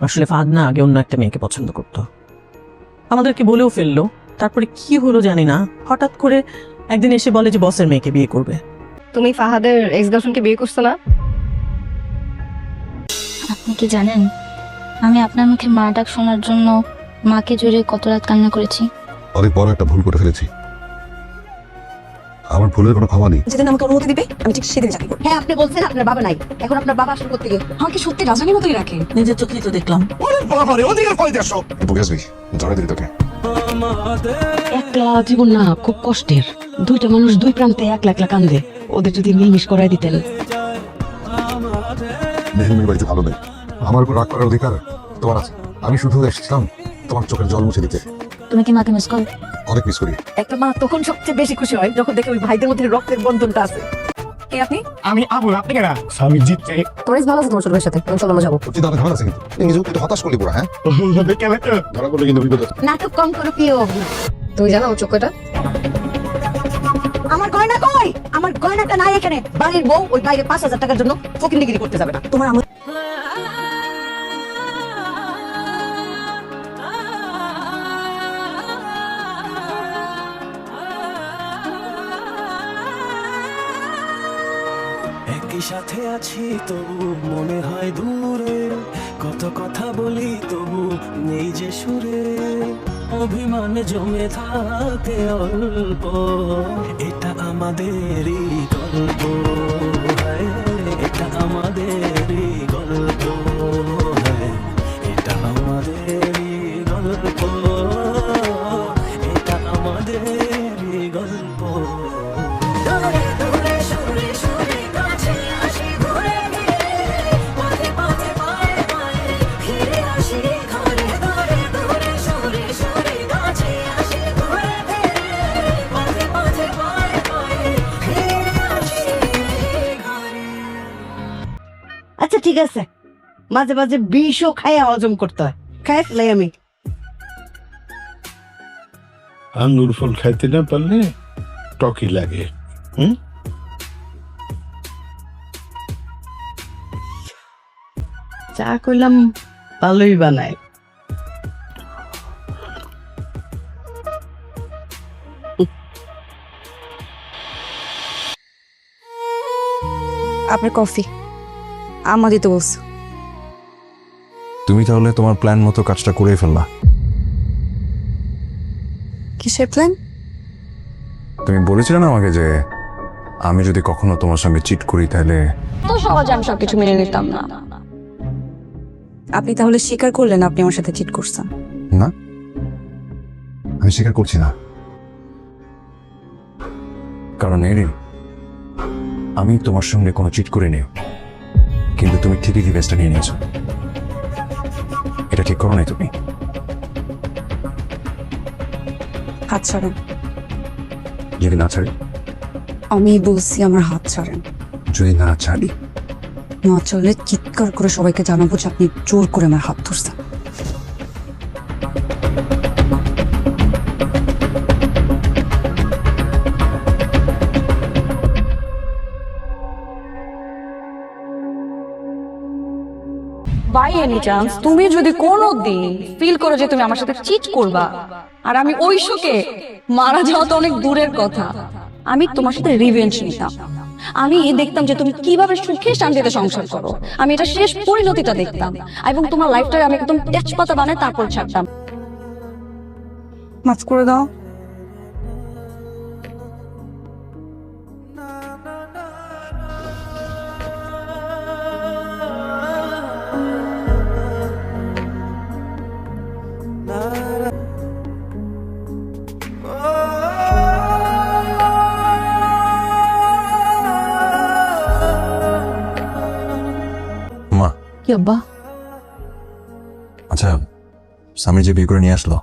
আসলে ফাহাদ না আগে অন্য একটা মেয়েকে পছন্দ করতো, আমাদেরকে বলেও ফেললো। তারপরে কি হলো জানি না, হঠাৎ করে একদিন এসে বলে যে বসের মেয়েকে বিয়ে করবে। তুমি ফাহাদের এক্স গার্লফ্রেন্ডকে বিয়ে করছো না? আপনি কি জানেন আমি আপনার মুখে মা ডাক শোনার জন্য মাকে জোরে কত রাত কান্না করেছি? অনেক বড় একটা ভুল করে ফেলেছি, আমার ভুলের কোনো ক্ষমা নেই। যেদিন আমাকে অনুমতি দিবে আমি ঠিক সেদিন চাকরি করবো। হ্যাঁ, আপনি বলছেন আপনার বাবা নাই, এখন আপনার বাবা আসলে করতে গিয়ে আমাকে সত্যি রাজানি মতোই রাখে। নিজের চোখেই তো দেখলাম। একলা জীবন না খুব কষ্টের, দুইটা মানুষ দুই প্রান্তে একলা একলা কান্দে, ওদের যদি মিলমিশ করাই দিতেন। মেহমের বাড়িতে ভালো নেই, আমার উপর রাগ করার অধিকার তোমার আছে। আমি শুধু এসেছিলাম তোমার চোখের জল মুছে দিতে। তুমি কি মাকে মিস করো? অনেক মিস করি। একটা মা তখন সবচেয়ে বেশি খুশি হয় যখন দেখে ওই ভাইদের মধ্যে রক্তের বন্ধনটা আছে। কে আপনি? আমি আবু, আপনি কেনা স্বামী জিতছে তোর ভালো আছে তোমার ছোট ভাইয়ের সাথে? চলো আমরা যাবো। চিন্তা ভাবনা ঝামেলা আছে কিন্তু নিজে একটু হতাশ করলি পুরা। হ্যাঁ, কেন তো ধরা পড়লে কিন্তু বিপদ আছে। নাটক কম করো প্রিয়। তুমি জানো ওর চোখটা? আমার গয়না কই? আমার গয়নাটা নাই এখানে। বাড়ির বউ ওই বাইরে 5,000 টাকার জন্য ফকিন্দিগিরি করতে যাবে না। তোমার আমার একই সাথে আছি তবু মনে হয় দূরে, কত কথা বলি তবু নেই যে সুরে, অভিমান জমে থাকে অল্প, এটা আমাদেরই গল্প, হায়, এটা আমাদেরই গল্প, হায়, এটা আমাদেরই গল্প, এটা আমাদেরই গল্প। আচ্ছা ঠিক আছে, মাঝে মাঝে বিষও খাইয়া হজম করতে হয়, খাই ফেলাই আমি। আঙ্গুর ফল খাইতে না পারলে টকি লাগে। চা করলাম ভালোই বানায়। আপনার কফি আমা দিতে বলছে। তুমি তাহলে তোমার প্ল্যান মতো কাজটা করে ফেললা। কিসের প্ল্যান? তুমি বলেছিলে না আমাকে যে আমি যদি কখনো তোমার সঙ্গে চিট করি তাহলে তো সহজে আমি সবকিছু মেনে নিতাম না। আপনি তাহলে স্বীকার করলেন আপনি আমার সাথে চিট করছেন? না, আমি স্বীকার করছি না। কারণ এরিন, আমি তোমার সঙ্গে কোনো চিট করে নিও, কিন্তু তুমি ঠিকই রিভেঞ্জটা নিয়ে নিয়েছো। এটা ঠিক করো নাই তুমি। হাত ছাড়েন। যদি না ছাড়ি? আমি বলছি আমার হাত ছাড়েন। যদি না ছাড়ি? না চলে চিৎকার করে সবাইকে জানাবো যে আপনি জোর করে আমার হাত ধরছেন। বাই এনি চান্স তুমি যদি কোনোদিন ফিল করো যে তুমি আমার সাথে চিট করবা, আর আমি ওই শোকে মারা যাওয়া তো অনেক দূরের কথা, আমি তোমার সাথে রিভেঞ্জ নিতাম। আমি দেখতাম যে তুমি কিভাবে সুখে শান্তিতে সংসার করো, আমি এটা শেষ পরিণতিটা দেখতাম, এবং তোমার লাইফটাকে আমি একদম তেজপাতা বানায় তারপর ছাড়তাম। মাফ করে দাও। মা। কি আব্বা? আচ্ছা, স্বামী যে বিয়ে করে নিয়ে আসলো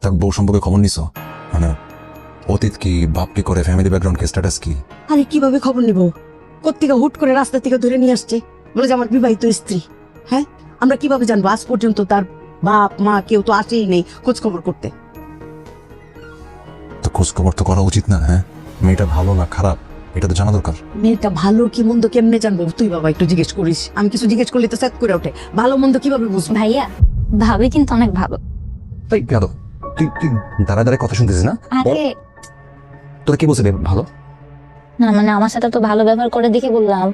তার বউ সম্পর্কে খবর নিছো? মানে অতীত কি, বাপ কি করে, ফ্যামিলি ব্যাকগ্রাউন্ড কি, স্ট্যাটাস কি? আরে কিভাবে খবর নিব? কোত্থেকে হুট করে রাস্তা থেকে ধরে নিয়ে আসছে বলে যে আমার বিবাহিত স্ত্রী। হ্যাঁ, আমরা কিভাবে জানবো? আজ পর্যন্ত তার বাপ মা কেউ তো আসেই নেই খোঁজ খবর করতে। তো খোঁজ খবর তো করা উচিত না? হ্যাঁ, মেয়েটা ভালো না খারাপ এটা তো জানা দরকার। মেয়েটা ভালো কি মন্দ কেমনে জানবো? তুই বাবা একটু জিজ্ঞেস করিস। আমি কিছু জিজ্ঞেস করলে তো সেট করে ওঠে। ভালো মন্দ কিভাবে বুঝবো? ভাইয়া ভাবি কিন্তু অনেক ভালো। তাই বেয়াদব, তুই তুই দাঁড়ায় দাঁড়ায় কথা শুনতেছিস না? আরে তোরা কি বলছে ভালো? না মানে আমার সাথে তো ভালো ব্যবহার করে দেখে বললাম।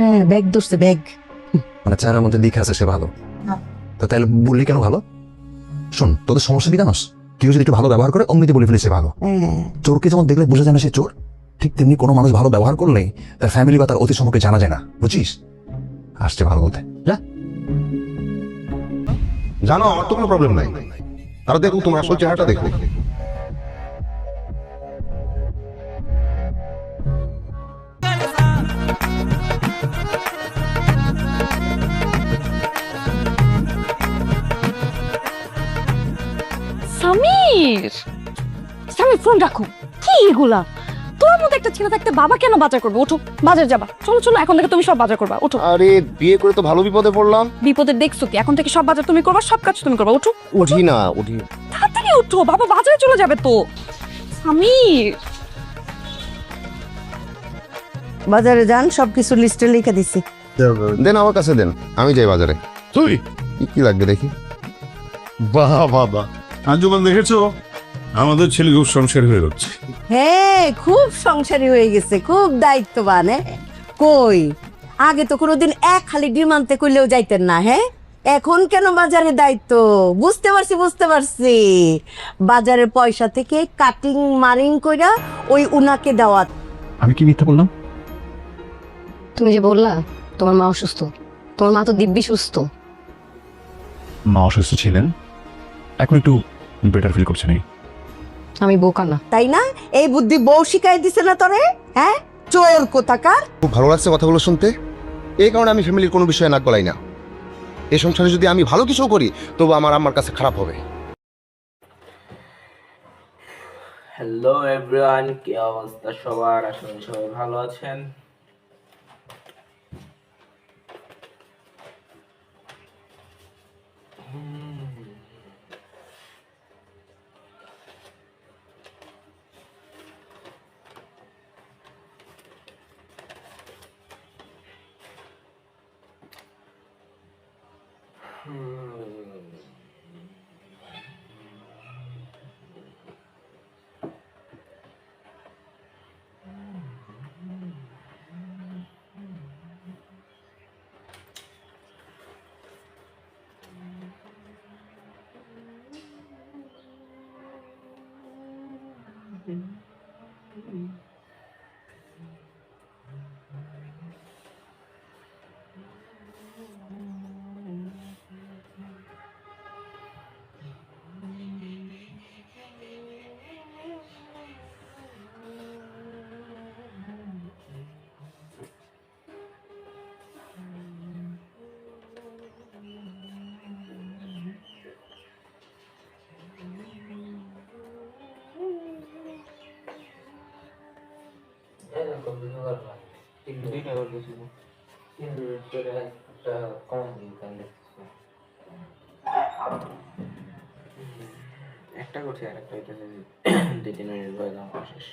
হ্যাঁ, ব্যাগ ধরছে ব্যাগ। মানে চেহারার মধ্যে দিকে আছে সে ভালো, তো তাহলে বললি কেন ভালো? শোন, তোদের সমস্যা কি জানোস? কেউ যদি একটু ভালো ব্যবহার করে অমনিতে বলে ফেলে সে ভালো। চোরকে যেমন দেখলে বোঝা যায় না সে চোর, ঠিক তেমনি কোনো মানুষ ভালো ব্যবহার করলে তার ফ্যামিলি বা তার অতীত সম্পর্কে জানা যায় না, বুঝছিস? আসছে ভালো বলতে যা। জানো আমার তো কোনো প্রবলেম নাই, তারা দেখো তোমার আসল চেহারাটা দেখো। সামির, সামির ফোন রাখো। কি এগুলা? তোর মতো একটা ছেলে থাকতে বাবা কেন বাজার করবে? ওঠো, বাজার যাবা। চলো চলো, এখন থেকে তুমি সব বাজার করবা। ওঠো। আরে বিয়ে করে তো ভালো বিপদে পড়লাম। বিপদের দেখছো কি? এখন থেকে সব বাজার তুমি করবা, সব কাজ তুমি করবা। ওঠো, উঠি না উঠি। তাড়াতাড়ি ওঠো, বাবা বাজারে চলে যাবে তো। সামির, বাজারে যান, সবকিছু লিস্টে লিখে দিছি। দেন আমার কাছে দেন, আমি যাই বাজারে। তুই কি কি লাগবে দেখি। বাহ বাবা, আঞ্জুমান দেখেছো আমাদের ছেলে খুব সংসারী হয়ে যাচ্ছে। হ্যাঁ, খুব সংসারী হয়ে গেছে, খুব দায়িত্ববান। কই আগে তো কোনোদিন এক খালি ডিম আনতে করলেও যাইতেন না। হ্যাঁ, এখন কেন বাজারে দায়িত্ব? বুঝতে পারছি। বাজারের পয়সা থেকে কাটিং মারিং কইরা ওই উনাকে দেওয়া। আমি কি মিথ্যা বললাম? তুমি যে বললা তোমার মা অসুস্থ, তোমার মা তো দিব্যি সুস্থ। মা অসুস্থ ছিলেন, এখন একটু বেটার ফিল করছে নাকি? আমি বোকা না, তাই না? এই বুদ্ধি বউ শিখাই দিছে না তোরে? হ্যাঁ, চোর কোথাকার। খুব ভালো লাগছে কথাগুলো শুনতে। এই কারণে আমি ফ্যামিলির কোনো বিষয়ে নাক গলাই না। এই সংসারে যদি আমি ভালো কিছু করি তবু আমার আম্মার কাছে খারাপ হবে। হ্যালো এভরিওয়ান, কি অবস্থা সবার? আসলে সবাই ভালো আছেন। একটা করছি আর একটা হইতেছে 2-3 মিনিট পরে দাম শেষ।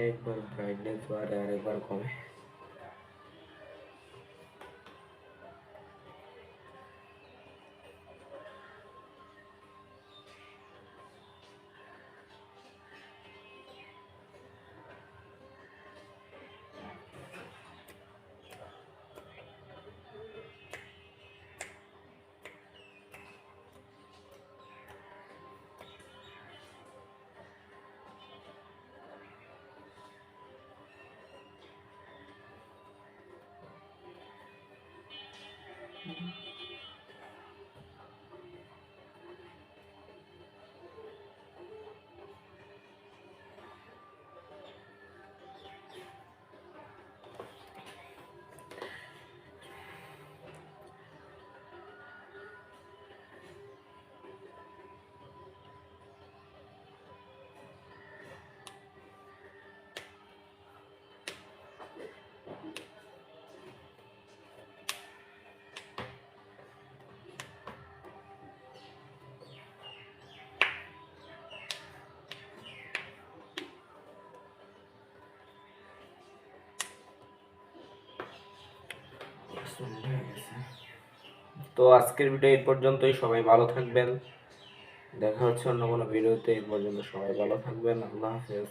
একবার ব্রাইটনেস বাড়ে আর একবার কমে। মিনিট হয়ে গেছে। তো আজকের ভিডিও এই পর্যন্তই। সবাই ভালো থাকবেন, দেখা হচ্ছে অন্য কোনো ভিডিওতে। এই পর্যন্ত সবাই ভালো থাকবেন, আল্লাহ হাফেজ।